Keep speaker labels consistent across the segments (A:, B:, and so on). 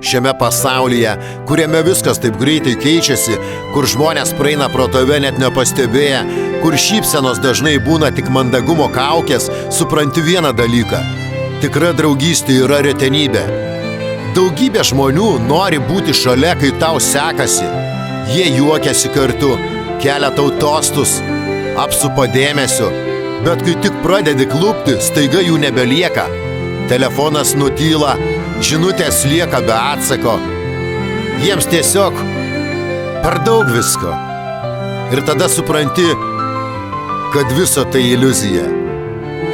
A: Šiame pasaulyje, kuriame viskas taip greitai keičiasi, kur žmonės praeina pro tave net nepastebėję, kur šypsenos dažnai būna tik mandagumo kaukės, supranti vieną dalyką. Tikra draugystė yra retenybė. Daugybė žmonių nori būti šalia, kai tau sekasi. Jie juokiasi kartu, kelia tau tostus, apsupa dėmesiu, bet kai tik pradedi klupti, staiga jų nebelieka. Telefonas nutyla, žinutės lieka be atsako. Jiems tiesiog per daug visko. Ir tada supranti, kad viso tai iliuzija.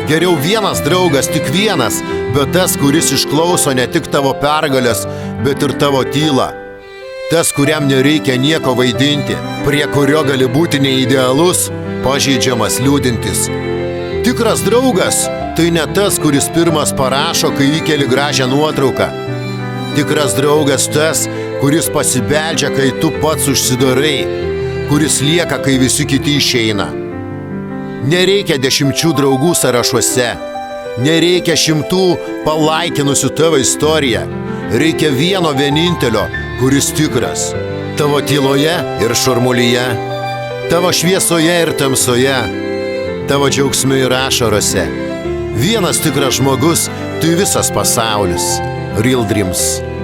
A: Geriau vienas draugas, tik vienas, bet tas, kuris išklauso ne tik tavo pergalės, bet ir tavo tylą. Tas, kuriam nereikia nieko vaidinti, prie kurio gali būti neidealus, pažeidžiamas, liūdintis. Tikras draugas tai ne tas, kuris pirmas parašo, kai įkeli gražią nuotrauką. Tikras draugas tas, kuris pasibeldžia, kai tu pats užsidarai, kuris lieka, kai visi kiti išeina. Nereikia 10 draugų sąrašuose, nereikia 100 palaikinusių tavo istoriją. Reikia vieno vienintelio, kuris tikras. Tavo tyloje ir šurmulyje, tavo šviesoje ir tamsoje, tavo džiaugsme ir ašarose. Vienas tikras žmogus, tai visas pasaulis. Real Dreams.